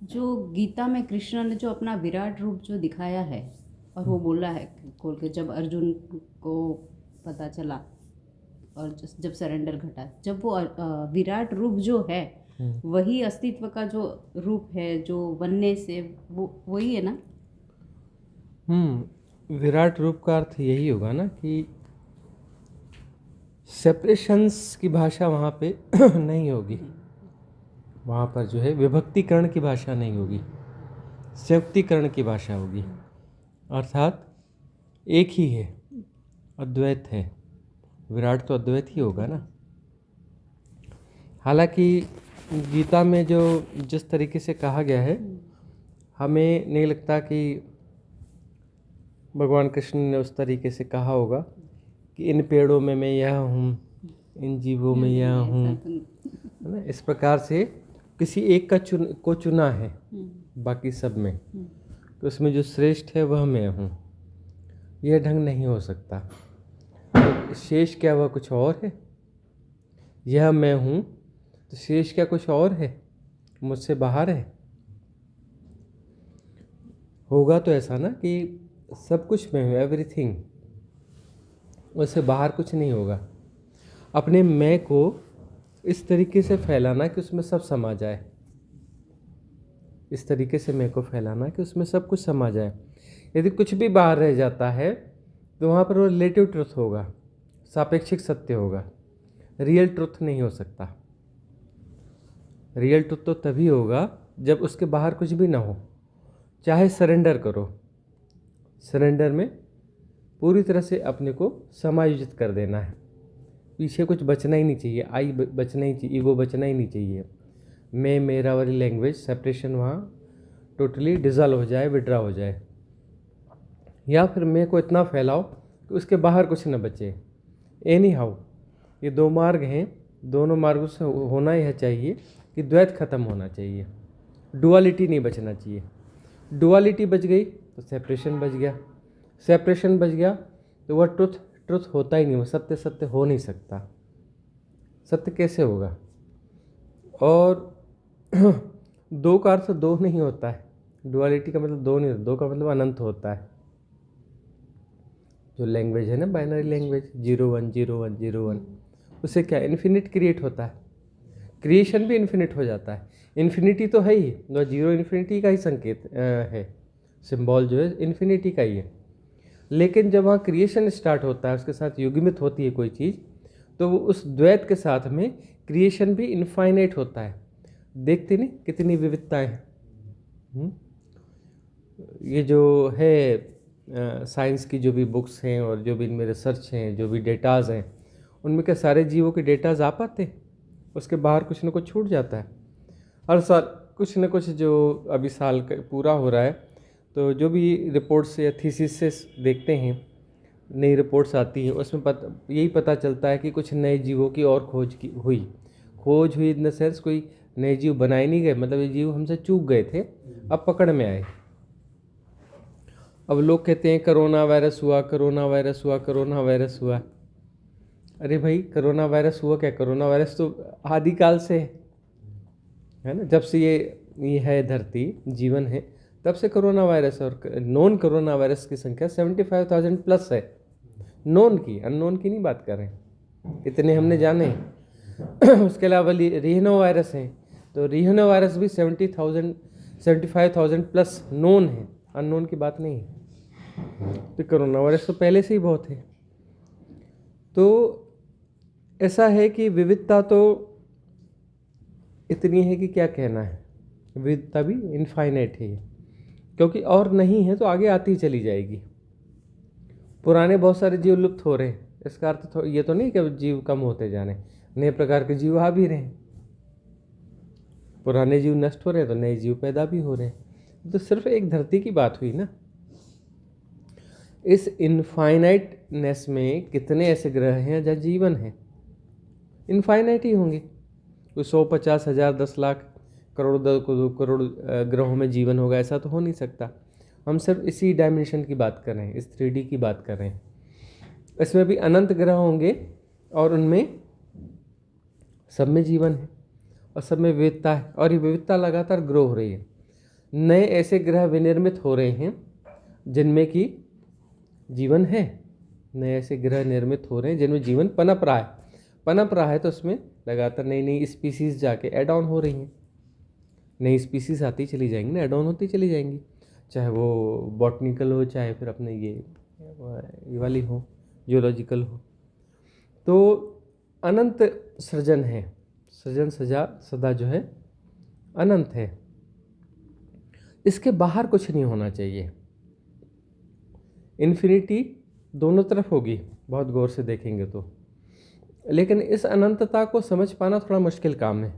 जो गीता में कृष्ण ने जो अपना विराट रूप जो दिखाया है और वो बोला है खोल के, जब अर्जुन को पता चला और जब सरेंडर घटा, जब वो विराट रूप जो है वही अस्तित्व का जो रूप है, जो बनने से वो वही है ना। विराट रूप का अर्थ यही होगा ना कि सेपरेशंस की भाषा वहाँ पे नहीं होगी। वहाँ पर जो है विभक्तिकरण की भाषा नहीं होगी, संयुक्तिकरण की भाषा होगी। अर्थात एक ही है, अद्वैत है। विराट तो अद्वैत ही होगा ना। हालांकि गीता में जो जिस तरीके से कहा गया है, हमें नहीं लगता कि भगवान कृष्ण ने उस तरीके से कहा होगा कि इन पेड़ों में मैं यह हूँ, इन जीवों में यह हूँ, है ना। इस प्रकार से किसी एक का चुना है बाकी सब में, तो उसमें जो श्रेष्ठ है वह मैं हूँ, यह ढंग नहीं हो सकता। तो शेष क्या वह कुछ और है? यह मैं हूँ तो शेष क्या कुछ और है, मुझसे बाहर है? होगा तो ऐसा ना कि सब कुछ मैं हूँ, एवरीथिंग, उससे बाहर कुछ नहीं होगा। अपने मैं को इस तरीके से फैलाना कि उसमें सब समा जाए, इस तरीके से मैं को फैलाना कि उसमें सब कुछ समा जाए। यदि कुछ भी बाहर रह जाता है तो वहाँ पर वो रिलेटिव ट्रुथ होगा, सापेक्षिक सत्य होगा, रियल ट्रुथ नहीं हो सकता। रियल ट्रुथ तो तभी होगा जब उसके बाहर कुछ भी ना हो। चाहे सरेंडर करो, सरेंडर में पूरी तरह से अपने को समायोजित कर देना है। पीछे कुछ बचना ही नहीं चाहिए, आई बचना ही चाहिए, ईगो बचना ही नहीं चाहिए। मैं मेरा वाली लैंग्वेज सेपरेशन वहाँ टोटली डिज़ॉल्व हो जाए, विड्रा हो जाए। या फिर मैं को इतना फैलाओ कि उसके बाहर कुछ न बचे। एनी हाउ ये दो मार्ग हैं, दोनों मार्गों से होना यह चाहिए कि द्वैत खत्म होना चाहिए, डुअलिटी नहीं बचना चाहिए। डुअलिटी बच गई तो सेपरेशन बच गया, सेपरेशन बच गया तो वह ट्रुथ होता ही नहीं, वो सत्य सत्य हो नहीं सकता। सत्य कैसे होगा? और दो का अर्थ दो नहीं होता है, डुअलिटी का मतलब दो नहीं होता, दो का मतलब अनंत होता है। जो लैंग्वेज है ना, बाइनरी लैंग्वेज 0 1 0 1 0 1, उससे क्या इन्फिनिट क्रिएट होता है, क्रिएशन भी इन्फिनिट हो जाता है। इन्फिनिटी तो है ही, जो जीरो इन्फिनिटी का ही संकेत है, सिंबल जो है इन्फिनिटी का ही है। लेकिन जब वहाँ क्रिएशन स्टार्ट होता है, उसके साथ युग्मित होती है कोई चीज़, तो वो उस द्वैत के साथ में क्रिएशन भी इनफाइनाइट होता है। देखते नहीं कितनी विविधताएं हैं। ये जो है साइंस की जो भी बुक्स हैं और जो भी इनमें रिसर्च हैं, जो भी डेटाज हैं, उनमें क्या सारे जीवों के डेटाज आ पाते? उसके बाहर कुछ न कुछ छूट जाता है। हर साल कुछ न कुछ जो अभी साल पूरा हो रहा है, तो जो भी रिपोर्ट्स या थीसिस से देखते हैं, नई रिपोर्ट्स आती हैं, उसमें यही पता चलता है कि कुछ नए जीवों की और खोज हुई इन द सेंस कोई नए जीव बनाए नहीं गए, मतलब ये जीव हमसे चूक गए थे, अब पकड़ में आए। अब लोग कहते हैं कोरोना वायरस हुआ, कोरोना वायरस हुआ, कोरोना वायरस हुआ। अरे भाई, कोरोना वायरस हुआ क्या? कोरोना वायरस तो आदिकाल से है ना, जब से ये है धरती, जीवन है, तब से कोरोना वायरस। और नॉन कोरोना वायरस की संख्या 75,000 प्लस है। नॉन की, अननोन की नहीं बात कर रहे हैं, इतने हमने जाने। उसके अलावा रीहनो वायरस हैं, तो रीहनो वायरस भी 75,000 प्लस नोन है, अननोन की बात नहीं है। तो कोरोना वायरस तो पहले से ही बहुत है। तो ऐसा है कि विविधता तो इतनी है कि क्या कहना है, विविधता भी इनफाइनाइट है, क्योंकि और नहीं है तो आगे आती चली जाएगी। पुराने बहुत सारे जीव लुप्त हो रहे हैं, इसका अर्थ ये तो नहीं कि जीव कम होते जा रहे हैं, नए प्रकार के जीव आ भी रहे हैं। पुराने जीव नष्ट हो रहे हैं तो नए जीव पैदा भी हो रहे हैं। तो सिर्फ एक धरती की बात हुई ना। इस इनफाइनाइटनेस में कितने ऐसे ग्रह हैं जहाँ जीवन है? इनफाइनाइट ही होंगे। कोई 100-50,000 10 लाख करोड़ 2 करोड़ ग्रहों में जीवन होगा, ऐसा तो हो नहीं सकता। हम सिर्फ इसी डायमेंशन की बात कर रहे हैं, इस 3D की बात कर रहे हैं। इसमें भी अनंत ग्रह होंगे और उनमें सब में जीवन है और सब में विविधता है, और ये विविधता लगातार ग्रो हो रही है। नए ऐसे ग्रह विनिर्मित हो रहे हैं जिनमें कि जीवन है। नए ऐसे ग्रह निर्मित हो रहे हैं जिनमें जीवन पनप रहा है तो उसमें लगातार नई नई स्पीसीज़ जाके ऐड ऑन हो रही हैं। नई स्पीसीज़ आती चली जाएंगी ना, ऐड ऑन होती चली जाएंगी, चाहे वो बॉटनिकल हो, चाहे फिर अपने ये वाली हो, जियोलॉजिकल हो। तो अनंत सृजन है, सृजन सदा जो है अनंत है। इसके बाहर कुछ नहीं होना चाहिए। इन्फिनिटी दोनों तरफ होगी बहुत गौर से देखेंगे तो, लेकिन इस अनंतता को समझ पाना थोड़ा मुश्किल काम है।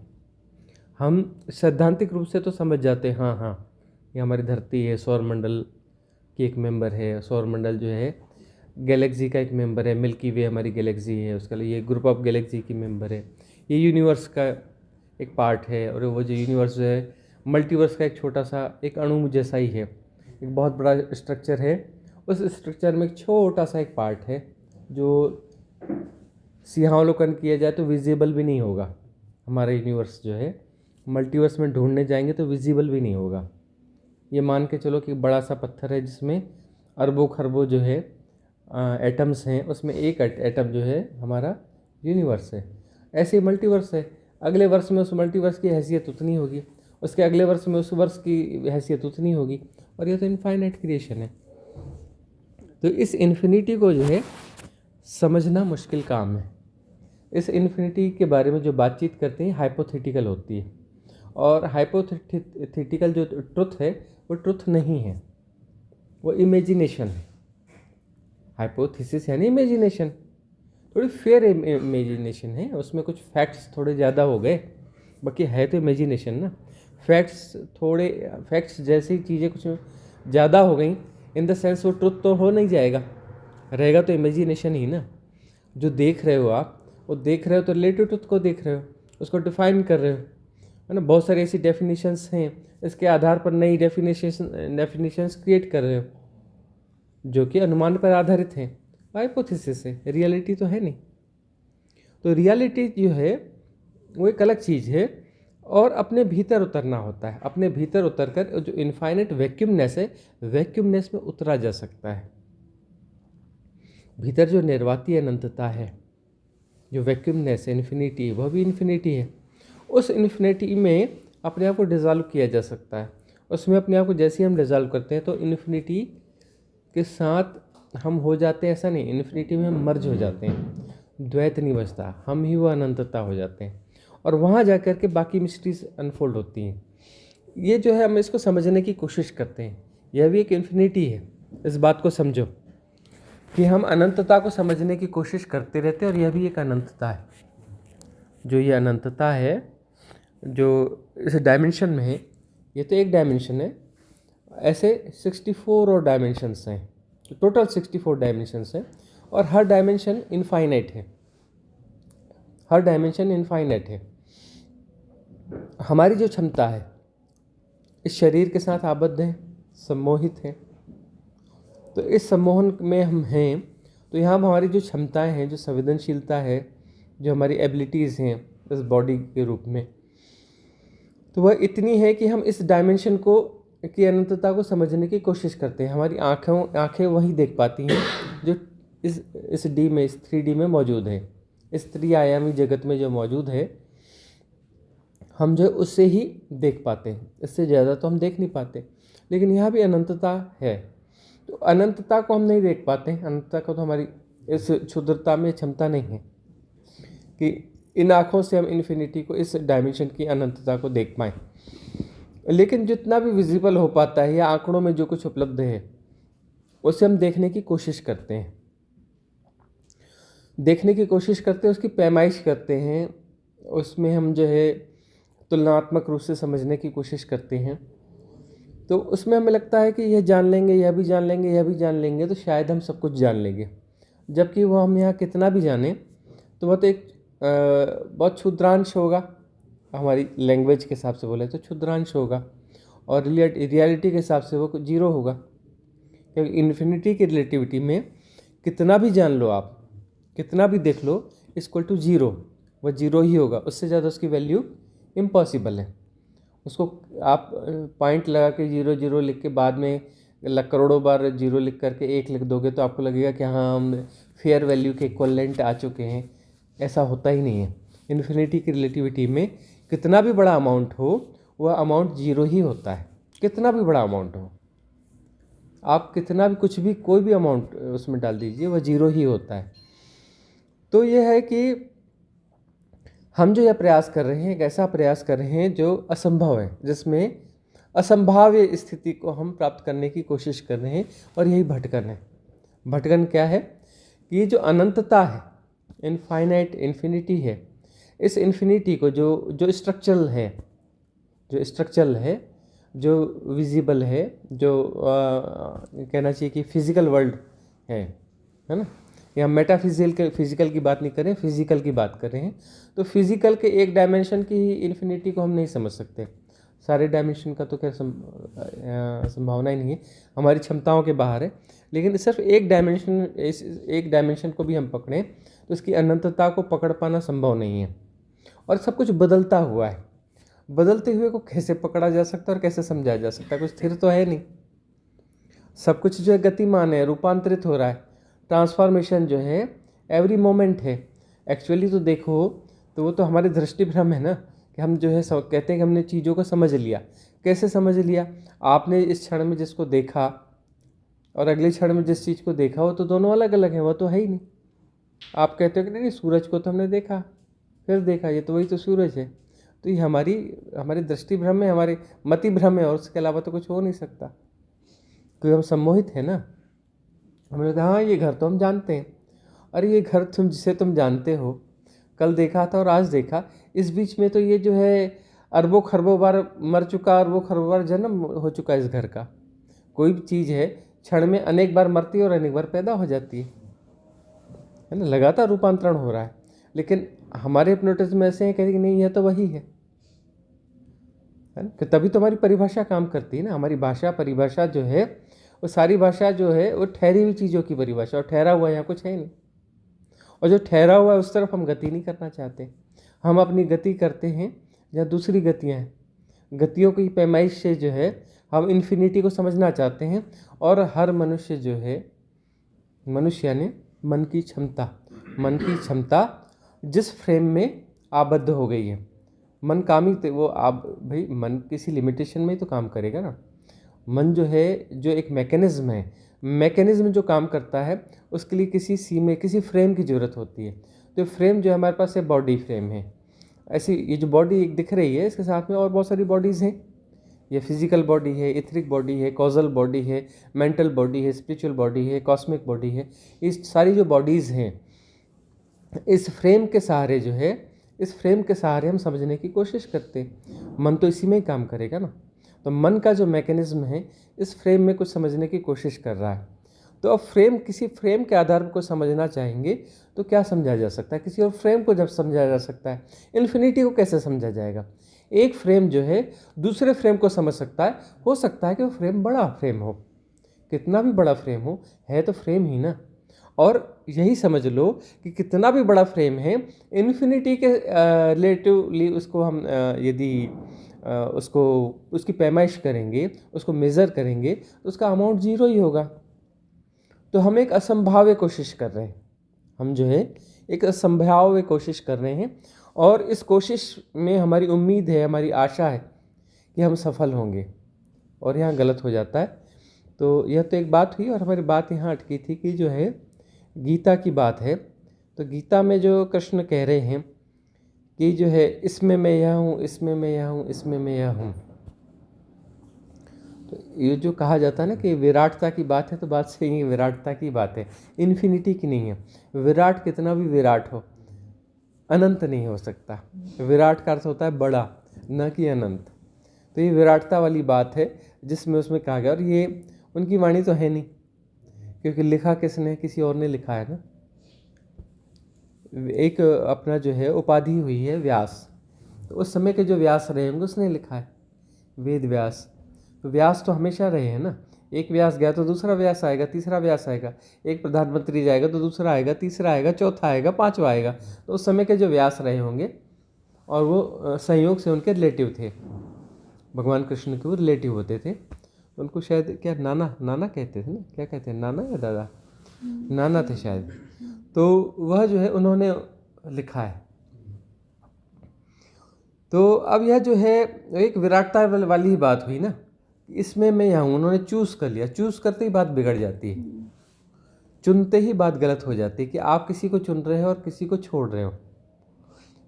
हम सैद्धांतिक रूप से तो समझ जाते हैं, हाँ ये हमारी धरती है, सौरमंडल की एक मेंबर है, सौरमंडल जो है गैलेक्सी का एक मेंबर है, मिल्की वे हमारी गैलेक्सी है, उसका लिए ये ग्रुप ऑफ गैलेक्सी की मेंबर है, ये यूनिवर्स का एक पार्ट है, और वो जो यूनिवर्स जो है मल्टीवर्स का एक छोटा सा एक अणु जैसा ही है, एक बहुत बड़ा स्ट्रक्चर है। उस स्ट्रक्चर में एक छोटा सा एक पार्ट है जो सिंहावलोकन किया जाए तो विजिबल भी नहीं होगा। हमारा यूनिवर्स जो है मल्टीवर्स में ढूंढने जाएंगे तो विजिबल भी नहीं होगा। ये मान के चलो कि बड़ा सा पत्थर है जिसमें अरबों खरबों जो है एटम्स हैं, उसमें एक एटम जो है हमारा यूनिवर्स है। ऐसे ही मल्टीवर्स है, अगले वर्ष में उस मल्टीवर्स की हैसियत उतनी होगी, उसके अगले वर्ष में उस वर्ष की हैसियत उतनी होगी, और ये तो इनफाइनाइट क्रिएशन है। तो इस इन्फिनिटी को जो है समझना मुश्किल काम है। इस इन्फिनिटी के बारे में जो बातचीत करते हैं हाइपोथेटिकल होती है, और हाइपोथेटिकल जो ट्रुथ है वो ट्रुथ नहीं है, वो इमेजिनेशन है। हाइपोथेसिस यानी इमेजिनेशन, थोड़ी फेयर इमेजिनेशन है, उसमें कुछ फैक्ट्स थोड़े ज़्यादा हो गए, बाकी है तो इमेजिनेशन ना। फैक्ट्स जैसी चीज़ें कुछ ज़्यादा हो गई इन द सेंस वो ट्रुथ तो हो नहीं जाएगा, रहेगा तो इमेजिनेशन ही ना। जो देख रहे हो आप, वो देख रहे हो तो रिलेटिव ट्रुथ को देख रहे हो, उसको डिफाइन कर रहे हो, है ना। बहुत सारी ऐसी डेफिनेशंस हैं, इसके आधार पर नई डेफिनेशंस क्रिएट कर रहे हो जो कि अनुमान पर आधारित हैं। हाइपोथेसिस है, रियलिटी तो है नहीं। तो रियलिटी जो है वो एक अलग चीज़ है, और अपने भीतर उतरना होता है। अपने भीतर उतरकर जो इनफाइनाइट वैक्यूमनेस है, वैक्यूमनेस में उतरा जा सकता है। भीतर जो निर्वाती अनंतता है, जो वैक्यूमनेस है, इन्फिनिटी, वह भी इन्फिनिटी है। उस इन्फिनिटी में अपने आप को डिज़ॉल्व किया जा सकता है। उसमें अपने आप को जैसे ही हम डिज़ॉल्व करते हैं तो इन्फिनिटी के साथ हम हो जाते हैं, ऐसा नहीं, इन्फिनिटी में हम मर्ज हो जाते हैं, द्वैत नहीं बचता, हम ही वो अनंतता हो जाते हैं, और वहाँ जा कर के बाकी मिस्ट्रीज अनफोल्ड होती हैं। ये जो है हम इसको समझने की कोशिश करते हैं, यह भी एक इन्फिनिटी है। इस बात को समझो कि हम अनंतता को समझने की कोशिश करते रहते हैं, और यह भी एक अनंतता है। जो ये अनंतता है जो इस डायमेंशन में है, ये तो एक डायमेंशन है, ऐसे 64 और डायमेंशंस हैं, तो टोटल 64 डायमेंशंस हैं, और हर डायमेंशन इनफाइनाइट है, हर डायमेंशन इनफाइनाइट है। हमारी जो क्षमता है इस शरीर के साथ आबद्ध है, सम्मोहित है। तो इस सम्मोहन में हम हैं, तो यहाँ हमारी जो क्षमताएं हैं, जो संवेदनशीलता है, जो हमारी एबिलिटीज़ हैं इस बॉडी के रूप में, तो वह इतनी है कि हम इस डायमेंशन को की अनंतता को समझने की कोशिश करते हैं। हमारी आँखें वही देख पाती हैं जो इस डी में, इस 3D में मौजूद है, इस त्रिआयामी जगत में जो मौजूद है, हम जो उससे ही देख पाते हैं, इससे ज़्यादा तो हम देख नहीं पाते। लेकिन यहाँ भी अनंतता है, तो अनंतता को हम नहीं देख पाते। अनंतता को तो हमारी इस क्षुद्रता में क्षमता नहीं है कि इन आँखों से हम इन्फिनिटी को, इस डायमेंशन की अनंतता को देख पाएँ। लेकिन जितना भी विजिबल हो पाता है या आंकड़ों में जो कुछ उपलब्ध है, उसे हम देखने की कोशिश करते हैं, उसकी पैमाइश करते हैं, उसमें हम जो है तुलनात्मक रूप से समझने की कोशिश करते हैं। तो उसमें हमें लगता है कि यह जान लेंगे, यह भी जान लेंगे, यह भी जान लेंगे, तो शायद हम सब कुछ जान लेंगे। जबकि वो हम यहाँ कितना भी जाने तो वह तो एक बहुत क्षुद्रांश होगा। हमारी लैंग्वेज के हिसाब से बोले तो क्षुद्रांश होगा, और रियलिटी के हिसाब से वो जीरो होगा, क्योंकि इन्फिनिटी की रिलेटिविटी में कितना भी जान लो आप, कितना भी देख लो, इक्वल टू जीरो, वह जीरो ही होगा, उससे ज़्यादा उसकी वैल्यू इम्पॉसिबल है। उसको आप पॉइंट लगा के 0 0 लिख के बाद में करोड़ों बार 0 लिख करके 1 लिख दोगे तो आपको लगेगा कि हाँ हम फेयर वैल्यू के इक्वलेंट आ चुके हैं। ऐसा होता ही नहीं है। इन्फिनिटी की रिलेटिविटी में कितना भी बड़ा अमाउंट हो वह अमाउंट 0 ही होता है। कितना भी बड़ा अमाउंट हो, आप कितना भी कुछ भी कोई भी अमाउंट उसमें डाल दीजिए वह 0 ही होता है। तो यह है कि हम जो यह प्रयास कर रहे हैं एक ऐसा प्रयास कर रहे हैं जो असंभव है, जिसमें असंभाव्य स्थिति को हम प्राप्त करने की कोशिश कर रहे हैं, और यही भटकन है। भटकन क्या है कि ये जो अनंतता है, इनफाइनाइट इन्फिनिटी है, इस इन्फिनिटी को जो स्ट्रक्चरल है, जो विजिबल है, जो कहना चाहिए कि फिजिकल वर्ल्ड है ना। यहाँ फिजिकल की बात नहीं कर रहे हैं, फिजिकल की बात कर रहे हैं। तो फिजिकल के एक डायमेंशन की ही इन्फिनिटी को हम नहीं समझ सकते। सारे डायमेंशन का तो क्या संभावना ही नहीं है, हमारी क्षमताओं के बाहर है। लेकिन सिर्फ एक डायमेंशन को भी हम पकड़ें तो उसकी अनंतता को पकड़ पाना संभव नहीं है। और सब कुछ बदलता हुआ है। बदलते हुए को कैसे पकड़ा जा सकता है और कैसे समझाया जा सकता है? कुछ स्थिर तो है नहीं। सब कुछ जो है गतिमान है, रूपांतरित हो रहा है। ट्रांसफॉर्मेशन जो है एवरी मोमेंट है। एक्चुअली तो देखो तो वो तो हमारे दृष्टि भ्रम है ना, कि हम जो है कहते हैं कि हमने चीज़ों को समझ लिया। कैसे समझ लिया? आपने इस क्षण में जिसको देखा और अगले क्षण में जिस चीज़ को देखा, वो तो दोनों अलग अलग हैं, वो तो है ही नहीं। आप कहते हो कि नहीं, सूरज को तो हमने देखा, फिर देखा, ये तो वही तो सूरज है। तो ये हमारी दृष्टि भ्रम है, हमारे मति भ्रम है, और उसके अलावा तो कुछ हो नहीं सकता। क्योंकि हम सम्मोहित है ना। हमने कहा हाँ ये घर तो हम जानते हैं। अरे ये घर जिसे तुम जानते हो, कल देखा था और आज देखा, इस बीच में तो ये जो है अरबों खरबों बार मर चुका, अरबों खरबों बार जन्म हो चुका इस घर का। कोई भी चीज़ है क्षण में अनेक बार मरती है और अनेक बार पैदा हो जाती है ना। लगातार रूपांतरण हो रहा है। लेकिन हमारे हिप्नोटिज्म में ऐसे हैं, कहते कि नहीं यह तो वही है ना। कि तभी तो हमारी परिभाषा काम करती है ना। हमारी परिभाषा जो है वो सारी भाषा जो है वो ठहरी हुई चीज़ों की परिभाषा, और ठहरा हुआ यहाँ कुछ है नहीं। और जो ठहरा हुआ है उस तरफ हम गति नहीं करना चाहते। हम अपनी गति करते हैं जहाँ दूसरी गतियाँ हैं। गतियों की पैमाइश से जो है हम इन्फिनिटी को समझना चाहते हैं। और हर मनुष्य जो है, मनुष्य यानी मन की क्षमता जिस फ्रेम में आबद्ध हो गई है, मन काम ही वो आप भाई मन किसी लिमिटेशन में ही तो काम करेगा ना। मन जो है, जो एक मैकेनिज्म जो काम करता है, उसके लिए किसी फ्रेम की ज़रूरत होती है। तो फ्रेम जो हमारे पास है बॉडी फ्रेम है। ऐसी ये जो बॉडी एक दिख रही है, इसके साथ में और बहुत सारी बॉडीज़ हैं। ये फिजिकल बॉडी है, इथरिक बॉडी है, कॉजल बॉडी है, मेंटल बॉडी है, स्पिरिचुअल बॉडी है, कॉस्मिक बॉडी है। इस सारी जो बॉडीज़ हैं, इस फ्रेम के सहारे हम समझने की कोशिश करते हैं। मन तो इसी में ही काम करेगा ना। तो मन का जो मैकेनिज्म है इस फ्रेम में कुछ समझने की कोशिश कर रहा है। तो अब किसी फ्रेम के आधार पर को समझना चाहेंगे तो क्या समझा जा सकता है? किसी और फ्रेम को जब समझा जा सकता है, इन्फिनिटी को कैसे समझा जाएगा? एक फ्रेम जो है दूसरे फ्रेम को समझ सकता है। हो सकता है कि वो फ्रेम बड़ा फ्रेम हो, कितना भी बड़ा फ्रेम हो, है तो फ्रेम ही ना। और यही समझ लो कि कितना भी बड़ा फ्रेम है, इन्फिनिटी के रिलेटिवली उसको हम यदि उसकी पैमाइश करेंगे, उसको मेज़र करेंगे, तो उसका अमाउंट 0 ही होगा। तो हम एक असंभाव्य कोशिश कर रहे हैं। हम जो है एक असंभाव्य कोशिश कर रहे हैं, और इस कोशिश में हमारी उम्मीद है, हमारी आशा है कि हम सफल होंगे, और यहाँ गलत हो जाता है। तो यह तो एक बात हुई, और हमारी बात यहाँ अटकी थी कि जो है गीता की बात है। तो गीता में जो कृष्ण कह रहे हैं कि जो है इसमें मैं यह हूँ, इसमें मैं यह हूँ, इसमें मैं यह हूँ। तो ये जो कहा जाता है ना कि विराटता की बात है, तो बात सही है, विराटता की बात है, इन्फिनिटी की नहीं है। विराट कितना भी विराट हो, अनंत नहीं हो सकता। विराट का अर्थ होता है बड़ा, न कि अनंत। तो ये विराटता वाली बात है जिसमें उसमें कहा गया। और ये उनकी वाणी तो है नहीं, क्योंकि लिखा किसने? किसी और ने लिखा है ना। एक अपना जो है उपाधि हुई है व्यास, तो उस समय के जो व्यास रहे होंगे उसने लिखा है, वेद व्यास। तो व्यास तो हमेशा रहे हैं ना। एक व्यास गया तो दूसरा व्यास आएगा, तीसरा व्यास आएगा। एक प्रधानमंत्री जाएगा तो दूसरा आएगा, तीसरा आएगा, चौथा आएगा, पांचवा आएगा। तो उस समय के जो व्यास रहे होंगे, और वो संयोग से उनके रिलेटिव थे। भगवान कृष्ण के वो रिलेटिव होते थे, उनको शायद क्या नाना नाना कहते थे ना, क्या कहते हैं, नाना या दादा, नाना थे शायद। तो वह जो है उन्होंने लिखा है। तो अब यह जो है एक विराटता वाली ही बात हुई ना, इसमें मैं यहाँ हूँ, उन्होंने चूज़ कर लिया, चूज़ करते ही बात बिगड़ जाती है, चुनते ही बात गलत हो जाती है कि आप किसी को चुन रहे हो और किसी को छोड़ रहे हो।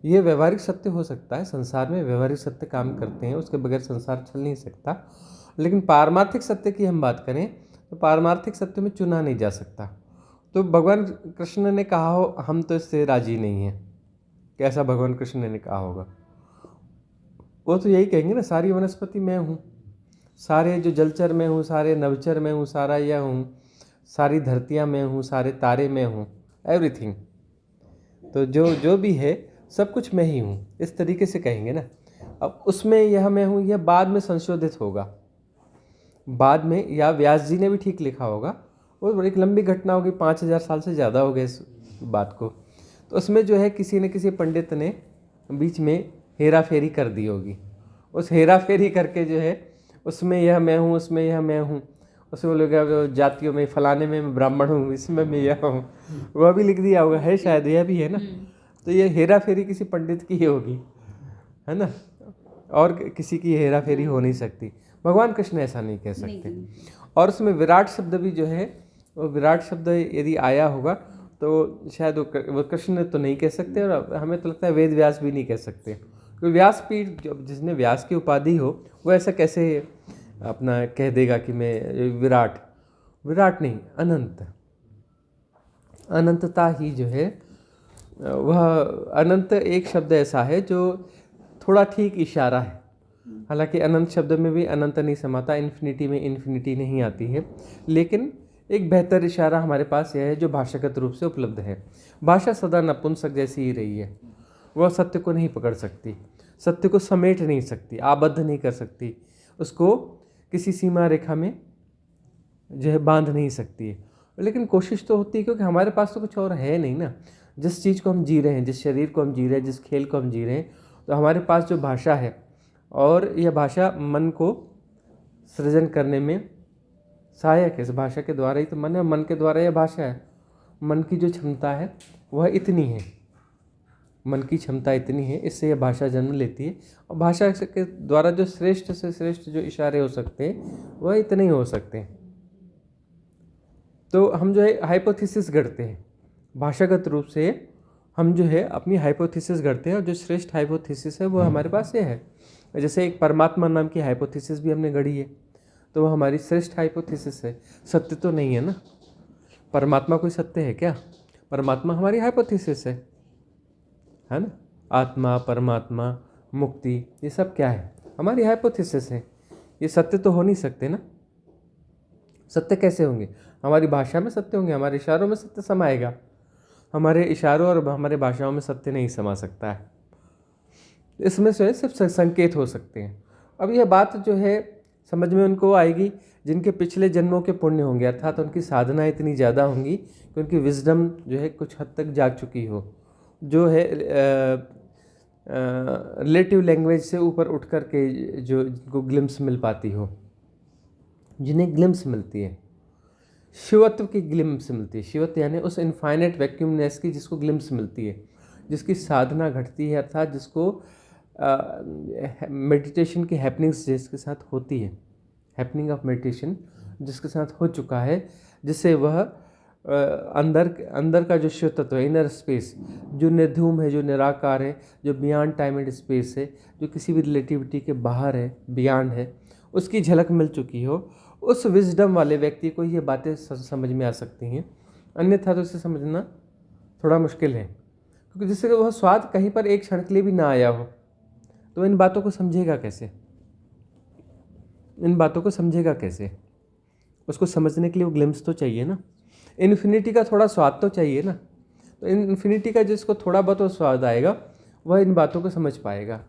ये व्यवहारिक सत्य हो सकता है, संसार में व्यवहारिक सत्य काम करते हैं, उसके बगैर संसार चल नहीं सकता। लेकिन पारमार्थिक सत्य की हम बात करें तो पारमार्थिक सत्य में चुना नहीं जा सकता। तो भगवान कृष्ण ने कहा हो, हम तो इससे राजी नहीं हैं, कैसा भगवान कृष्ण ने कहा होगा? वो तो यही कहेंगे ना, सारी वनस्पति मैं हूँ, सारे जो जलचर मैं हूँ, सारे नवचर मैं हूँ, सारा यह हूँ, सारी धरतियाँ मैं हूँ, सारे तारे मैं हूँ, एवरीथिंग। तो जो जो भी है सब कुछ मैं ही हूँ, इस तरीके से कहेंगे ना। अब उसमें यह मैं हूँ, यह बाद में संशोधित होगा, बाद में, या व्यास जी ने भी ठीक लिखा होगा। वो एक लंबी घटना होगी, 5000 साल से ज़्यादा हो गए इस बात को। तो उसमें जो है किसी न किसी पंडित ने बीच में हेरा फेरी कर दी होगी, उस हेरा फेरी करके जो है उसमें यह मैं हूँ, उसमें यह मैं हूँ, उसमें लोग जातियों में फलाने में मैं ब्राह्मण हूँ, इसमें मैं यह हूँ, वह भी लिख दिया होगा, है शायद, यह भी है ना। तो ये हेरा फेरी किसी पंडित की ही होगी, है ना, और किसी की हेरा फेरी हो नहीं सकती। भगवान कृष्ण ऐसा नहीं कह सकते। और उसमें विराट शब्द भी जो है, वो विराट शब्द यदि आया होगा तो शायद वो कृष्ण तो नहीं कह सकते, और हमें तो लगता है वेद व्यास भी नहीं कह सकते, क्योंकि व्यासपीठ जिसने व्यास की उपाधि हो वो ऐसा कैसे अपना कह देगा कि मैं विराट, विराट नहीं, अनंत, अनंतता ही जो है वह अनंत एक शब्द ऐसा है जो थोड़ा ठीक इशारा है। हालांकि अनंत शब्द में भी अनंत नहीं समाता, इन्फिनिटी में इन्फिनिटी नहीं आती है, लेकिन एक बेहतर इशारा हमारे पास यह है जो भाषागत रूप से उपलब्ध है। भाषा सदा नपुंसक जैसी ही रही है, वह सत्य को नहीं पकड़ सकती, सत्य को समेट नहीं सकती, आबद्ध नहीं कर सकती, उसको किसी सीमा रेखा में जो है बांध नहीं सकती है। लेकिन कोशिश तो होती है, क्योंकि हमारे पास तो कुछ और है नहीं ना। जिस चीज़ को हम जी रहे हैं, जिस शरीर को हम जी रहे हैं, जिस खेल को हम जी रहे हैं, तो हमारे पास जो भाषा है, और यह भाषा मन को सृजन करने में सहायक है। इस भाषा के द्वारा ही तो मन है, मन के द्वारा यह भाषा है। मन की जो क्षमता है वह इतनी है, मन की क्षमता इतनी है, इससे यह भाषा जन्म लेती है। और भाषा के द्वारा जो श्रेष्ठ से श्रेष्ठ जो इशारे हो सकते हैं वह इतने ही हो सकते हैं। तो हम जो है हाइपोथेसिस गढ़ते हैं, भाषागत रूप से हम जो है अपनी हाइपोथेसिस गढ़ते हैं, और जो श्रेष्ठ हाइपोथेसिस है वो हमारे पास ये है। जैसे एक परमात्मा नाम की हाइपोथेसिस भी हमने गढ़ी है, तो वो हमारी श्रेष्ठ हाइपोथेसिस है। सत्य तो नहीं है ना, परमात्मा कोई सत्य है क्या? परमात्मा हमारी हाइपोथेसिस है ना। आत्मा, परमात्मा, मुक्ति, ये सब क्या है? हमारी हाइपोथेसिस है। ये सत्य तो हो नहीं सकते ना। सत्य कैसे होंगे? हमारी भाषा में सत्य होंगे, हमारे इशारों में सत्य समाएगा। हमारे इशारों और हमारे भाषाओं में सत्य नहीं समा सकता है। इसमें से सिर्फ संकेत हो सकते हैं। अब यह बात जो है समझ में उनको आएगी जिनके पिछले जन्मों के पुण्य होंगे, अर्थात तो उनकी साधना इतनी ज़्यादा होंगी कि उनकी विजडम जो है कुछ हद तक जाग चुकी हो, जो है रिलेटिव लैंग्वेज से ऊपर उठ कर के जो जिनको ग्लिम्स मिल पाती हो, जिन्हें ग्लिम्स मिलती है, शिवत्व की ग्लिम्स मिलती है। शिवत्व यानी उस इनफाइनेट वैक्यूमनेस की जिसको ग्लिम्स मिलती है, जिसकी साधना घटती है, अर्थात जिसको मेडिटेशन की हैपनिंग्स जिसके साथ होती है, हैपनिंग ऑफ मेडिटेशन जिसके साथ हो चुका है, जिससे वह अंदर का जो शिव तत्व है, इनर स्पेस, जो निर्धूम है, जो निराकार है, जो बियॉन्ड टाइम एंड स्पेस है, जो किसी भी रिलेटिविटी के बाहर है, बियॉन्ड है, उसकी झलक मिल चुकी हो, उस विजडम वाले व्यक्ति को ये बातें समझ में आ सकती हैं। अन्यथा तो इसे समझना थोड़ा मुश्किल है, क्योंकि जिससे वह स्वाद कहीं पर एक क्षण के लिए भी ना आया हो, तो इन बातों को समझेगा कैसे? इन बातों को समझेगा कैसे? उसको समझने के लिए वो ग्लिम्स तो चाहिए ना। इन्फिनिटी का थोड़ा स्वाद तो चाहिए ना। तो इन्फिनिटी का जिसको थोड़ा बहुत स्वाद आएगा वह इन बातों को समझ पाएगा।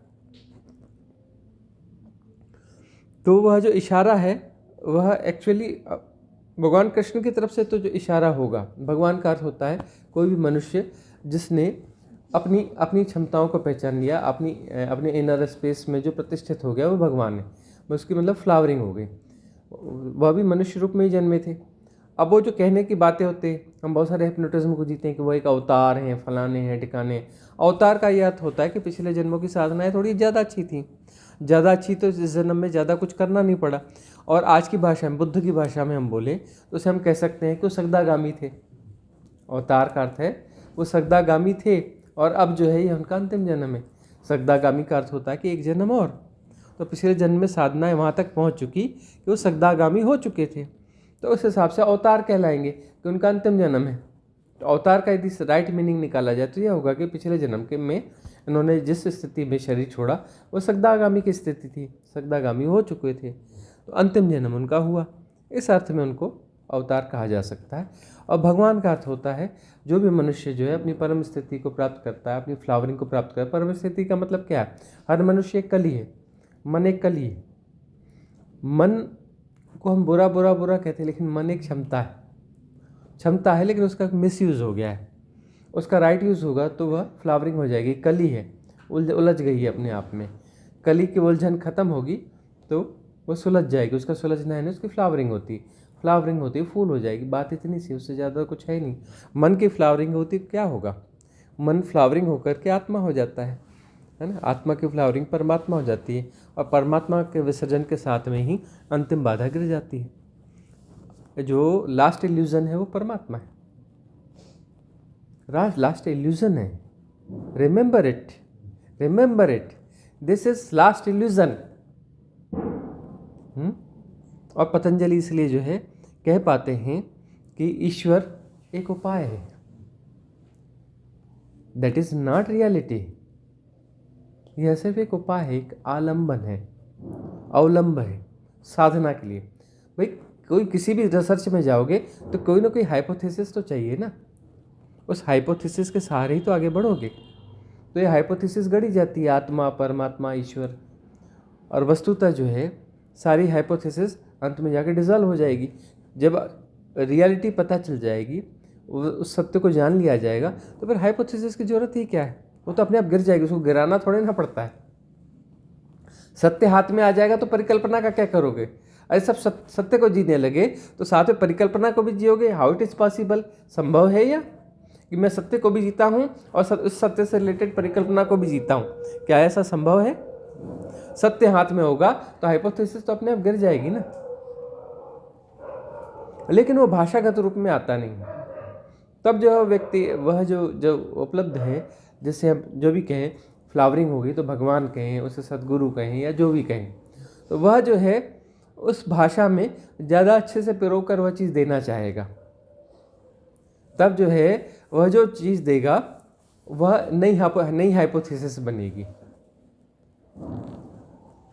तो वह जो इशारा है वह एक्चुअली भगवान कृष्ण की तरफ से तो जो इशारा होगा, भगवान का अर्थ होता है कोई भी मनुष्य जिसने अपनी क्षमताओं को पहचान लिया, अपने इनर स्पेस में जो प्रतिष्ठित हो गया, वो भगवान है। उसकी मतलब फ्लावरिंग हो गई। वह भी मनुष्य रूप में ही जन्मे थे। अब वो जो कहने की बातें होते हैं, हम बहुत सारे हिप्नोटिज्म को जीते हैं कि वो एक अवतार हैं, फलाने हैं, ठिकाने हैं। अवतार का यह अर्थ होता है कि पिछले जन्मों की साधनाएं थोड़ी ज़्यादा अच्छी थी, ज़्यादा अच्छी तो इस जन्म में ज़्यादा कुछ करना नहीं पड़ा। और आज की भाषा में, बुद्ध की भाषा में हम बोले तो उसे हम कह सकते हैं कि वो सगदागामी थे। अवतार का अर्थ है वो सगदागामी थे, और अब जो है ये उनका अंतिम जन्म है। सगदागामी का अर्थ होता है कि एक जन्म और, तो पिछले जन्म में साधनाएं वहाँ तक पहुँच चुकी कि वो सगदागामी हो चुके थे, तो उस हिसाब से अवतार कहलाएंगे कि उनका अंतिम जन्म है। तो अवतार का यदि राइट मीनिंग निकाला जाए तो यह होगा कि पिछले जन्म के में इन्होंने जिस स्थिति में शरीर छोड़ा वो सगदागामी की स्थिति थी, सगदागामी हो चुके थे, तो अंतिम जन्म उनका हुआ। इस अर्थ में उनको अवतार कहा जा सकता है। और भगवान का अर्थ होता है जो भी मनुष्य जो है अपनी परम स्थिति को प्राप्त करता है, अपनी फ्लावरिंग को प्राप्त करता है। परम स्थिति का मतलब क्या है? हर मनुष्य एक कली है, मन एक कली है। मन को हम बुरा बुरा बुरा कहते हैं, लेकिन मन एक क्षमता है, लेकिन उसका मिसयूज़ हो गया है। उसका राइट यूज़ होगा तो वह फ्लावरिंग हो जाएगी। कली है, उलझ गई है अपने आप में। कली की उलझन खत्म होगी तो वो सुलझ जाएगी, उसका सुलझना है ना, उसकी फ्लावरिंग होती फूल हो जाएगी। बात इतनी सी, उससे ज़्यादा कुछ है नहीं। मन की फ्लावरिंग होती क्या होगा? मन फ्लावरिंग होकर के आत्मा हो जाता है ना। आत्मा की फ्लावरिंग परमात्मा हो जाती है, और परमात्मा के विसर्जन के साथ में ही अंतिम बाधा गिर जाती है। जो लास्ट इल्यूजन है वो परमात्मा है, लास्ट इल्यूजन है। Remember it, this is last illusion. और पतंजलि इसलिए जो है कह पाते हैं कि ईश्वर एक उपाय है, दैट इज नॉट रियलिटी। यह सिर्फ एक उपाय है, एक आलंबन है, अवलंब है साधना के लिए। भाई कोई किसी भी रिसर्च में जाओगे तो कोई ना कोई हाइपोथेसिस तो चाहिए ना, उस हाइपोथेसिस के सहारे ही तो आगे बढ़ोगे। तो ये हाइपोथेसिस गढ़ी जाती है, आत्मा, परमात्मा, ईश्वर, और वस्तुतः जो है सारी हाइपोथेसिस अंत में जाकर डिजॉल्व हो जाएगी। जब रियलिटी पता चल जाएगी, उस सत्य को जान लिया जाएगा, तो फिर हाइपोथेसिस की जरूरत ही क्या है? वो तो अपने आप गिर जाएगी, उसको गिराना थोड़े ना पड़ता है। सत्य हाथ में आ जाएगा तो परिकल्पना का क्या करोगे? अरे सब सत्य को जीने लगे तो साथ में परिकल्पना को भी जियोगे। How it is possible? संभव है या कि मैं सत्य को भी जीता हूँ और उस सत्य से रिलेटेड परिकल्पना को भी जीता हूँ? क्या ऐसा संभव है? सत्य हाथ में होगा तो हाइपोथेसिस तो अपने आप गिर जाएगी ना। लेकिन वो भाषागत रूप में आता नहीं। तब जो व्यक्ति, वह जो उपलब्ध है, जिससे हम जो भी कहें फ्लावरिंग होगी, तो भगवान कहें, उसे सदगुरु कहें, या जो भी कहें, तो वह जो है उस भाषा में ज़्यादा अच्छे से पिरो कर वह चीज़ देना चाहेगा। तब जो है वह जो चीज़ देगा वह नई हाइपोथेसिस बनेगी।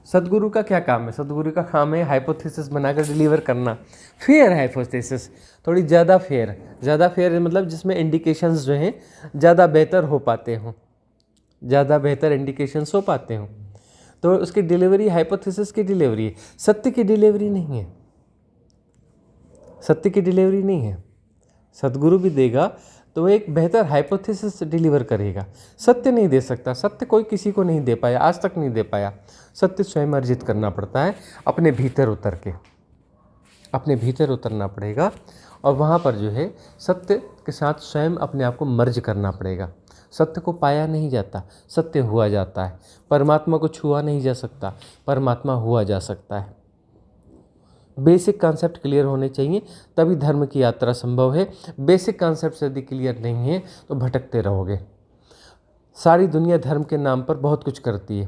सदगुरु का क्या काम है? सदगुरु का काम है हाइपोथेसिस बनाकर डिलीवर करना। फेयर हाइपोथेसिस, थोड़ी ज़्यादा फेयर मतलब जिसमें इंडिकेशंस जो हैं ज़्यादा बेहतर हो पाते हों, ज़्यादा बेहतर इंडिकेशंस हो पाते हों, तो उसकी डिलीवरी हाइपोथेसिस की डिलीवरी है, सत्य की डिलीवरी नहीं है। सत्य की डिलीवरी नहीं है। सदगुरु भी देगा तो वो एक बेहतर हाइपोथेसिस डिलीवर करेगा। सत्य नहीं दे सकता, सत्य कोई किसी को नहीं दे पाया, आज तक नहीं दे पाया। सत्य स्वयं अर्जित करना पड़ता है, अपने भीतर उतरना पड़ेगा, और वहाँ पर जो है सत्य के साथ स्वयं अपने आप को मर्ज करना पड़ेगा। सत्य को पाया नहीं जाता, सत्य हुआ जाता है। परमात्मा को छुआ नहीं जा सकता, परमात्मा हुआ जा सकता है। बेसिक कॉन्सेप्ट क्लियर होने चाहिए, तभी धर्म की यात्रा संभव है। बेसिक कॉन्सेप्ट यदि क्लियर नहीं है तो भटकते रहोगे। सारी दुनिया धर्म के नाम पर बहुत कुछ करती है,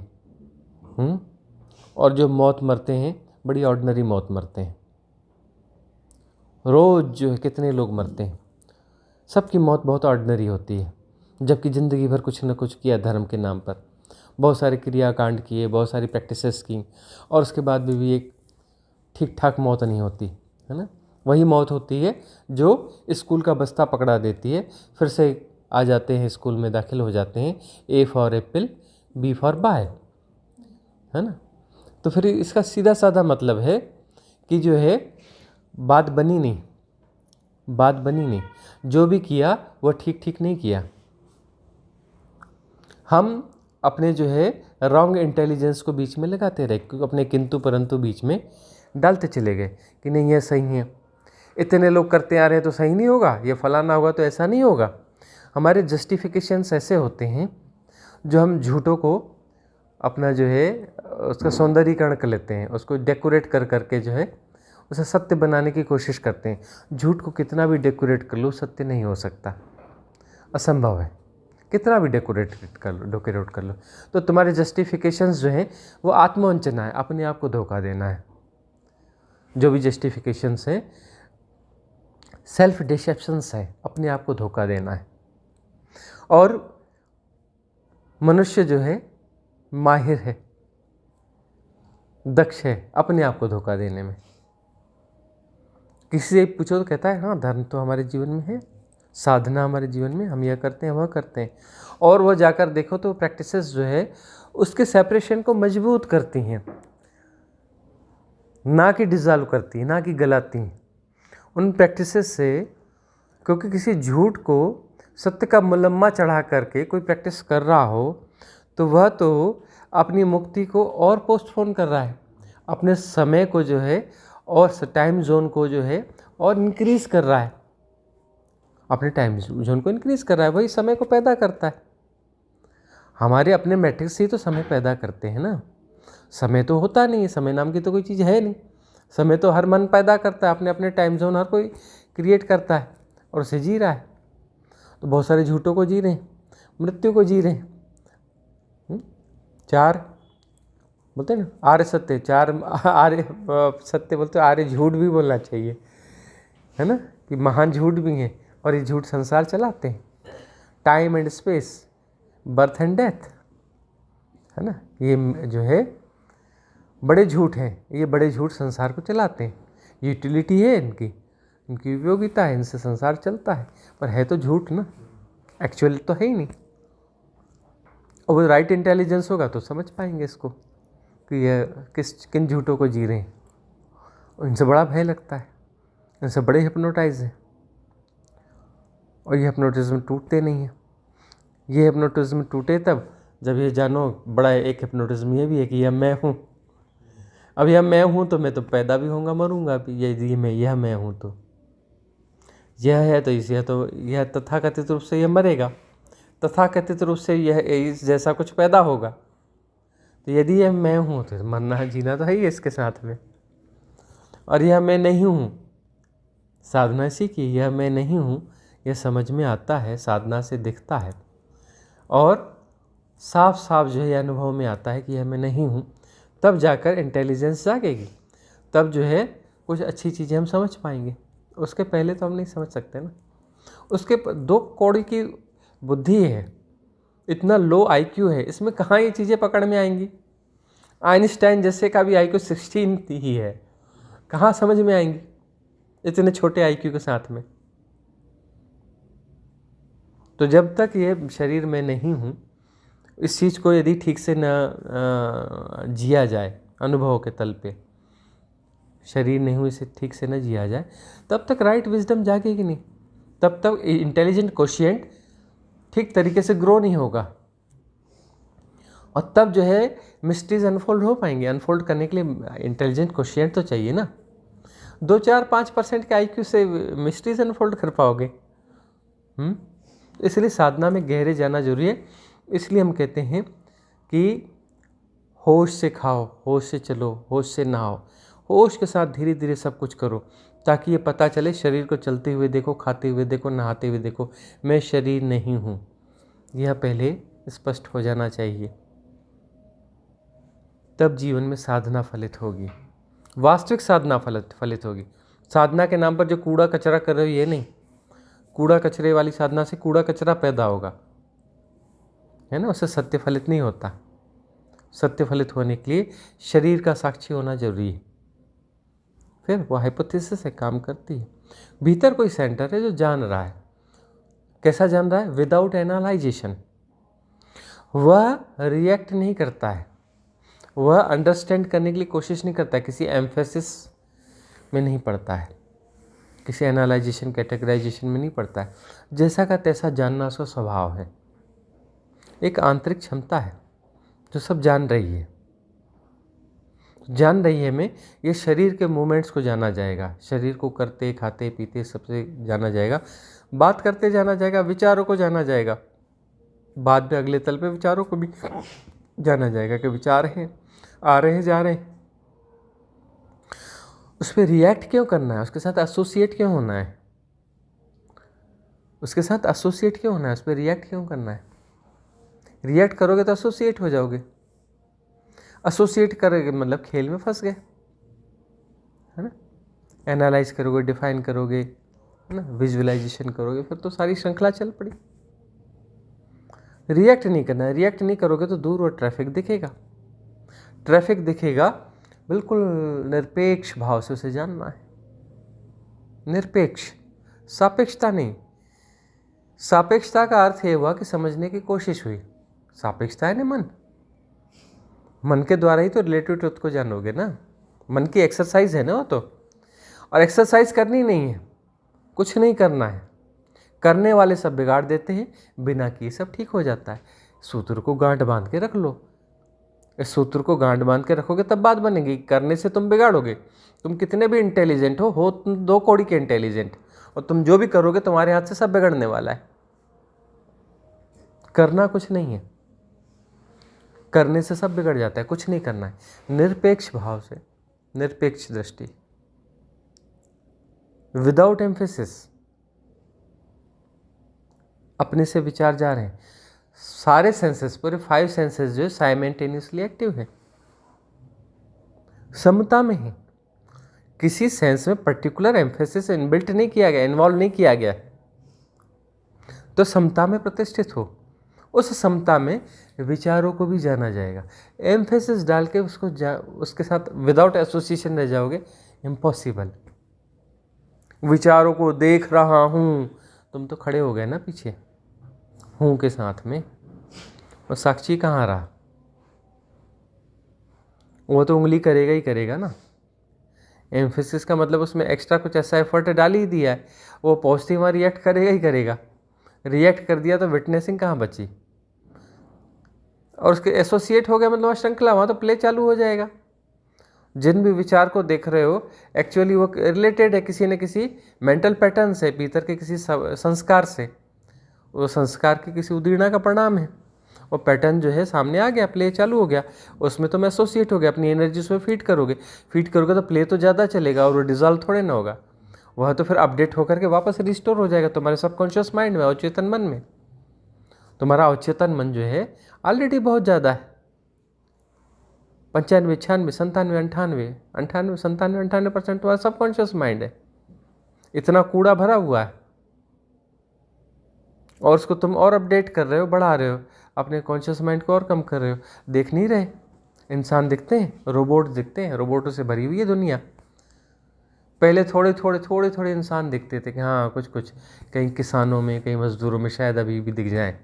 और जो मौत मरते हैं बड़ी ऑर्डिनरी मौत मरते हैं। रोज़ जो है कितने लोग मरते हैं, सबकी मौत बहुत ऑर्डिनरी होती है, जबकि ज़िंदगी भर कुछ न कुछ किया धर्म के नाम पर, बहुत सारे क्रियाकांड किए, बहुत सारी प्रैक्टिसेस की, और उसके बाद भी एक ठीक ठाक मौत नहीं होती है ना। वही मौत होती है जो स्कूल का बस्ता पकड़ा देती है, फिर से आ जाते हैं, स्कूल में दाखिल हो जाते हैं, A for apple, B for buy, है ना। तो फिर इसका सीधा साधा मतलब है कि जो है बात बनी नहीं, जो भी किया वह ठीक नहीं किया। हम अपने जो है रॉन्ग इंटेलिजेंस को बीच में लगाते रहे, क्योंकि अपने किंतु परंतु बीच में डालते चले गए कि नहीं ये सही है, इतने लोग करते आ रहे हैं तो सही नहीं होगा, ये फलाना होगा तो ऐसा नहीं होगा। हमारे जस्टिफिकेशंस ऐसे होते हैं जो हम झूठों को अपना जो है उसका सौंदर्यीकरण कर लेते हैं, उसको डेकोरेट कर करके जो है उसे सत्य बनाने की कोशिश करते हैं। झूठ को कितना भी डेकोरेट कर लो सत्य नहीं हो सकता, असंभव है, कितना भी डेकोरेट कर लो। तो तुम्हारे जस्टिफिकेशंस जो हैं वो आत्मवंचना है, अपने आप को धोखा देना है। जो भी जस्टिफिकेशंस हैं सेल्फ डिसेप्शंस है, अपने आप को धोखा देना है। और मनुष्य जो है माहिर है, दक्ष है अपने आप को धोखा देने में। किसी से पूछो तो कहता है हाँ धर्म तो हमारे जीवन में है, साधना हमारे जीवन में, हम यह करते हैं वह करते हैं। और वह जाकर देखो तो प्रैक्टिसेस जो है उसके सेपरेशन को मजबूत करती हैं, ना कि डिज़ॉल्व करती हैं, ना कि गलाती हैं। उन प्रैक्टिसेस से, क्योंकि किसी झूठ को सत्य का मुलम्मा चढ़ा करके कोई प्रैक्टिस कर रहा हो तो वह तो अपनी मुक्ति को और पोस्टपोन कर रहा है, अपने समय को जो है और टाइम जोन को जो है और इंक्रीज़ कर रहा है, अपने टाइम जोन को इंक्रीज़ कर रहा है, वही समय को पैदा करता है। हमारे अपने मैट्रिक्स से ही तो समय पैदा करते हैं ना, समय तो होता नहीं है, समय नाम की तो कोई चीज़ है नहीं। समय तो हर मन पैदा करता है, अपने अपने टाइम जोन हर कोई क्रिएट करता है और उसे जी रहा है। तो बहुत सारे झूठों को जी रहे हैं, मृत्यु को जी रहे हैं। चार बोलते हैं ना आर्य सत्य, चार आर्य सत्य बोलते, आर्य झूठ भी बोलना चाहिए, है ना, कि महान झूठ भी हैं और ये झूठ संसार चलाते हैं। Time and space, birth and death, है ना, ये जो है बड़े झूठ हैं, ये बड़े झूठ संसार को चलाते हैं। यूटिलिटी है इनकी, इनकी उपयोगिता है, इनसे संसार चलता है, पर है तो झूठ ना, एक्चुअल तो है ही नहीं। और वो राइट इंटेलिजेंस होगा तो समझ पाएंगे इसको कि ये किन झूठों को जी रहे हैं। और इनसे बड़ा भय लगता है, इनसे बड़े हिप्नोटाइज हैं, और ये हिप्नोटिज्म टूटते नहीं हैं। ये हिप्नोटिज्म टूटे तब जब ये जानो, बड़ा एक हिप्नोटिज्म ये भी है कि यह मैं हूँ। अब यह मैं हूँ तो मैं तो पैदा भी होऊंगा मरूंगा भी, यह मैं हूँ तो यह है, तो इस यह तथाकथित रूप से यह मरेगा, तथाकथित रूप से यह इस जैसा कुछ पैदा होगा। तो यदि यह मैं हूँ तो मरना जीना तो है ही इसके साथ में। और यह मैं नहीं हूँ, साधना इसी की, यह मैं नहीं हूँ यह समझ में आता है, साधना से दिखता है और साफ साफ जो है अनुभव में आता है कि यह मैं नहीं हूँ। तब जाकर इंटेलिजेंस जागेगी, तब जो है कुछ अच्छी चीज़ें हम समझ पाएंगे। उसके पहले तो हम नहीं समझ सकते ना। उसके 2 कौड़ी की बुद्धि है, इतना लो IQ है, इसमें कहाँ ये चीज़ें पकड़ में आएंगी। आइंस्टाइन जैसे का भी IQ 16 ही है, कहाँ समझ में आएंगी इतने छोटे IQ के साथ में। तो जब तक ये शरीर में नहीं हूँ, इस चीज़ को यदि ठीक से न जिया जाए, अनुभव के तल पे शरीर नहीं हूँ इसे ठीक से न जिया जाए, तब तक राइट विजडम जागेगी नहीं, तब तक इंटेलिजेंट कोशिएंट ठीक तरीके से ग्रो नहीं होगा। और तब जो है मिस्ट्रीज अनफोल्ड हो पाएंगे। अनफोल्ड करने के लिए इंटेलिजेंट कोशिएंट तो चाहिए ना। 2-4-5% के IQ से मिस्ट्रीज अनफोल्ड कर पाओगे। इसलिए साधना में गहरे जाना जरूरी है। इसलिए हम कहते हैं कि होश से खाओ, होश से चलो, होश से नहाओ, होश के साथ धीरे धीरे सब कुछ करो, ताकि ये पता चले, शरीर को चलते हुए देखो, खाते हुए देखो, नहाते हुए देखो, मैं शरीर नहीं हूँ। यह पहले स्पष्ट हो जाना चाहिए, तब जीवन में साधना फलित होगी, वास्तविक साधना फलित होगी। साधना के नाम पर जो कूड़ा कचरा कर रहे हो ये नहीं, कूड़ा कचरे वाली साधना से कूड़ा कचरा पैदा होगा, है ना, उससे सत्य फलित नहीं होता। सत्य फलित होने के लिए शरीर का साक्षी होना जरूरी है। फिर वो हाइपोथेसिस से काम करती है। भीतर कोई सेंटर है जो जान रहा है। कैसा जान रहा है? Without analysation. वह रिएक्ट नहीं करता है, वह अंडरस्टैंड करने के लिए कोशिश नहीं करता है, किसी एम्फेसिस में नहीं पड़ता है, किसी एनालाइजेशन कैटेगराइजेशन में नहीं पड़ता है। जैसा का तैसा जानना उसका स्वभाव है, एक आंतरिक क्षमता है जो सब जान रही है। जान रही है में ये शरीर के मूवमेंट्स को जाना जाएगा, शरीर को करते खाते पीते सबसे जाना जाएगा, बात करते जाना जाएगा, विचारों को जाना जाएगा, बाद में अगले तल पे विचारों को भी जाना जाएगा कि विचार हैं, आ रहे हैं, जा रहे हैं। उस पर रिएक्ट क्यों करना है, उसके साथ एसोसिएट क्यों होना है, उसके साथ एसोसिएट क्यों होना है, उस पर रिएक्ट क्यों करना है। रिएक्ट करोगे तो एसोसिएट हो जाओगे, एसोसिएट करोगे मतलब खेल में फंस गए, है ना। एनालाइज करोगे, डिफाइन करोगे, है ना, विजुअलाइजेशन करोगे, फिर तो सारी श्रृंखला चल पड़ी। रिएक्ट नहीं करना है, रिएक्ट नहीं करोगे तो दूर वो ट्रैफिक दिखेगा, ट्रैफिक दिखेगा, बिल्कुल निरपेक्ष भाव से उसे जानना है। निरपेक्ष, सापेक्षता नहीं। सापेक्षता का अर्थ ये हुआ कि समझने की कोशिश हुई। सापेक्षता है ना मन के द्वारा ही तो रिलेटिव ट्रुथ को जानोगे ना, मन की एक्सरसाइज है ना वो तो। और एक्सरसाइज करनी नहीं है, कुछ नहीं करना है, करने वाले सब बिगाड़ देते हैं, बिना किए सब ठीक हो जाता है। सूत्र को गांठ बांध के रख लो, इस सूत्र को गांठ बांध के रखोगे तब बात बनेगी, करने से तुम बिगाड़ोगे। तुम कितने भी इंटेलिजेंट हो तुम 2 कौड़ी के इंटेलिजेंट, और तुम जो भी करोगे तुम्हारे हाथ से सब बिगड़ने वाला है। करना कुछ नहीं है, करने से सब बिगड़ जाता है, कुछ नहीं करना है। निरपेक्ष भाव से, निरपेक्ष दृष्टि, विदाउट एम्फेसिस, अपने से विचार जा रहे हैं। सारे सेंसेस, पूरे 5 सेंसेस जो है साइमल्टेनियसली एक्टिव है, समता में है। किसी सेंस में पर्टिकुलर एम्फेसिस इनबिल्ट नहीं किया गया, इन्वॉल्व नहीं किया गया, तो समता में प्रतिष्ठित हो। उस समता में विचारों को भी जाना जाएगा। एम्फेसिस डाल के उसके साथ विदाउट एसोसिएशन रह जाओगे, इम्पॉसिबल। विचारों को देख रहा हूँ, तुम तो खड़े हो गए ना पीछे हूँ के साथ में, और साक्षी कहाँ रहा। वो तो उंगली करेगा ही करेगा ना। एम्फेसिस का मतलब उसमें एक्स्ट्रा कुछ ऐसा एफर्ट डाल ही दिया है, वो पॉजिटिव में रिएक्ट करेगा ही करेगा। रिएक्ट कर दिया तो विटनेसिंग कहाँ बची, और उसके एसोसिएट हो गया मतलब श्रृंखला, वहाँ तो प्ले चालू हो जाएगा। जिन भी विचार को देख रहे हो एक्चुअली वो रिलेटेड है किसी न किसी मेंटल पैटर्न से, भीतर के किसी संस्कार से, वो संस्कार की किसी उदीर्णा का परिणाम है। वो पैटर्न जो है सामने आ गया, प्ले चालू हो गया, उसमें तुम एसोसिएट हो गया, अपनी एनर्जी उसमें फीड करोगे तो प्ले तो ज़्यादा चलेगा और वो डिजॉल्व थोड़े ना होगा, वह तो फिर अपडेट होकर के वापस रिस्टोर हो जाएगा तुम्हारे सबकॉन्शियस माइंड में, अवचेतन मन में। तुम्हारा अवचेतन मन जो है ऑलरेडी बहुत ज़्यादा है, 95, 96, 97, 98% तुम्हारा सबकॉन्शियस माइंड है। इतना कूड़ा भरा हुआ है और उसको तुम और अपडेट कर रहे हो, बढ़ा रहे हो, अपने कॉन्शियस माइंड को और कम कर रहे हो। देख नहीं रहे, इंसान दिखते हैं, रोबोट दिखते हैं, रोबोटों से भरी हुई है दुनिया। पहले थोड़े इंसान दिखते थे कि हाँ कुछ कहीं किसानों में, कहीं मजदूरों में शायद अभी भी दिख जाए,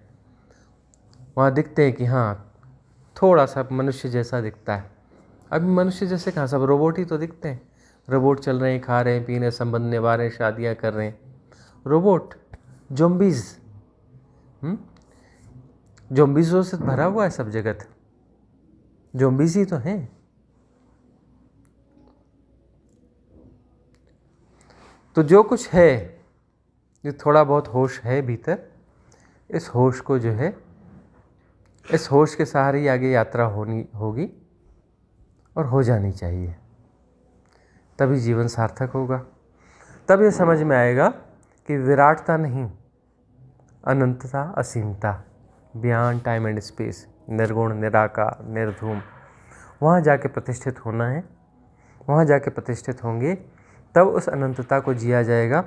वहाँ दिखते हैं कि हाँ थोड़ा सा मनुष्य जैसा दिखता है। अभी मनुष्य जैसे कहाँ, सब रोबोट ही तो दिखते हैं। रोबोट चल रहे हैं, खा रहे हैं, पी रहे हैं, संबंध निभा रहे हैं, शादियाँ कर रहे हैं, रोबोट। ज़ॉम्बीज़, ज़ॉम्बीज़ों से भरा हुआ है सब जगत, ज़ॉम्बीज़ ही तो हैं। तो जो कुछ है, जो थोड़ा बहुत होश है भीतर, इस होश को जो है, इस होश के सहारे ही आगे यात्रा होगी और हो जानी चाहिए, तभी जीवन सार्थक होगा। तब ये समझ में आएगा कि विराटता नहीं, अनंतता, असीमता, बियॉन्ड टाइम एंड स्पेस, निर्गुण, निराकार, निर्धूम, वहाँ जाके प्रतिष्ठित होना है। वहाँ जाके प्रतिष्ठित होंगे तब उस अनंतता को जिया जाएगा।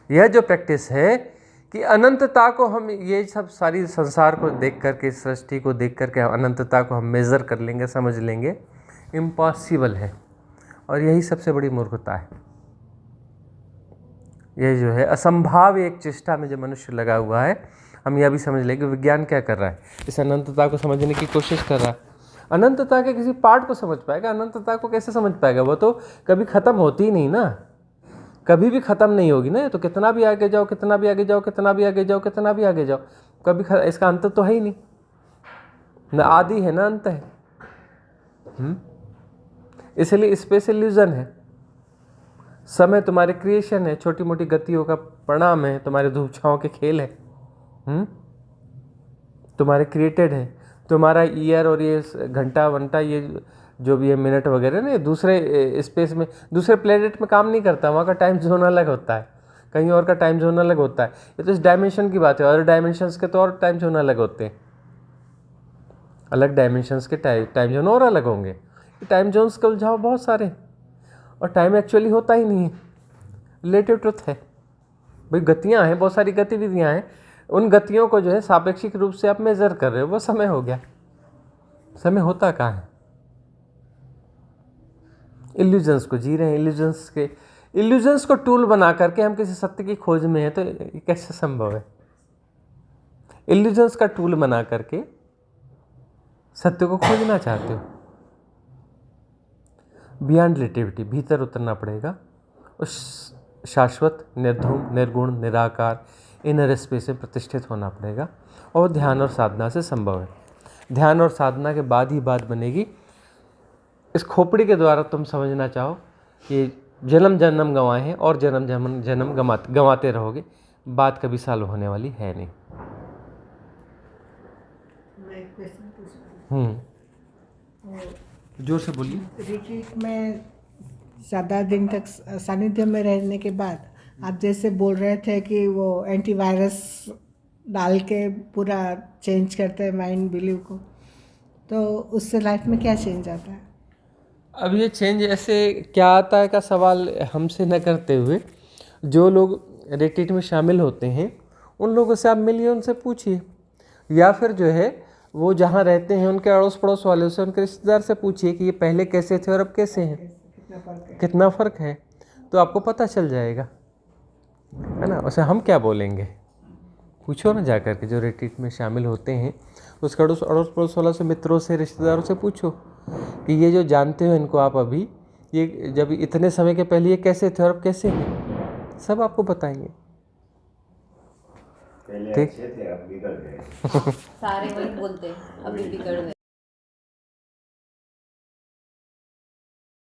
यह जो प्रैक्टिस है कि अनंतता को हम, ये सब सारी संसार को देख करके, सृष्टि को देख करके अनंतता को हम मेज़र कर लेंगे, समझ लेंगे, इम्पॉसिबल है। और यही सबसे बड़ी मूर्खता है। यह जो है असंभाव एक चेष्टा में जो मनुष्य लगा हुआ है, हम यह भी समझ लें कि विज्ञान क्या कर रहा है, इस अनंतता को समझने की कोशिश कर रहा है। अनंतता के किसी पार्ट को समझ पाएगा, अनंतता को कैसे समझ पाएगा, वो तो कभी ख़त्म होती ही नहीं ना, कभी भी ख़त्म नहीं होगी ना। तो कितना भी आगे जाओ, कितना भी आगे जाओ, कितना भी आगे जाओ, कितना भी आगे जाओ, कभी इसका अंत तो है ही नहीं। न आदि है ना अंत है। इसलिए स्पेस इल्यूजन है। समय तुम्हारे क्रिएशन है, छोटी मोटी गतियों का परिणाम है, तुम्हारे धूप छांव के खेल है। तुम्हारे क्रिएटेड है। तुम्हारा ईयर और ये घंटा वंटा ये जो भी है मिनट वगैरह ना, दूसरे स्पेस में दूसरे प्लेनेट में काम नहीं करता। वहाँ का टाइम जोन अलग होता है, कहीं और का टाइम जोन अलग होता है। ये तो इस डायमेंशन की बात है, और डायमेंशंस के तो और टाइम जोन अलग होते हैं। अलग डायमेंशंस के टाइम जोन और अलग होंगे। टाइम जोन्स का उलझाव बहुत सारे, और टाइम एक्चुअली होता ही नहीं है, रिलेटिव ट्रुथ है। भाई गतियाँ हैं, बहुत सारी गतिविधियाँ हैं, उन गतियों को जो है सापेक्षिक रूप से आप मेजर कर रहे हो, वो समय हो गया। समय होता कहाँ है? इल्यूजन्स को जी रहे हैं। इल्यूजन्स को टूल बना करके हम किसी सत्य की खोज में हैं, तो ये कैसे संभव है? इल्यूजन्स का टूल बना करके सत्य को खोजना चाहते हो। बियॉन्ड रिलेटिविटी, भीतर उतरना पड़ेगा, उस शाश्वत, निर्धूम, निर्गुण, निराकार इनर स्पेस में प्रतिष्ठित होना पड़ेगा, और ध्यान और साधना से संभव है। ध्यान और साधना के बाद ही बात बनेगी। इस खोपड़ी के द्वारा तुम समझना चाहो कि जन्म जन्म गंवाए हैं और जन्म जन्म गंवाते रहोगे, बात कभी सॉल्व होने वाली है नहीं। मैं एक क्वेश्चन पूछ रही हूँ। जोर से बोलिए। रिट्रीट में ज़्यादा दिन तक सानिध्य में रहने के बाद आप जैसे बोल रहे थे कि वो एंटीवायरस डाल के पूरा चेंज करते हैं माइंड बिलीव को, तो उससे लाइफ में क्या चेंज आता है? अब ये चेंज ऐसे क्या आता है का सवाल हमसे न करते हुए, जो लोग रिट्रीट में शामिल होते हैं उन लोगों से आप मिलिए, उनसे पूछिए, या फिर जो है वो जहाँ रहते हैं उनके अड़ोस पड़ोस वालों से, उनके रिश्तेदार से पूछिए कि ये पहले कैसे थे और अब कैसे हैं, कितना फ़र्क है, तो आपको पता चल जाएगा, है ना। उसे हम क्या बोलेंगे? पूछो ना जा कर के, जो रिट्रीट में शामिल होते हैं उसके अड़ोस पड़ोस वालों से, मित्रों से, रिश्तेदारों से पूछो कि ये जो जानते हो इनको आप अभी, ये जब इतने समय के पहले ये कैसे थे और अब कैसे हैं, सब आपको बताएंगे। पहले अच्छे थे, अब बिगड़ गए। सारे वही बोलते हैं, अभी बिगड़ गए।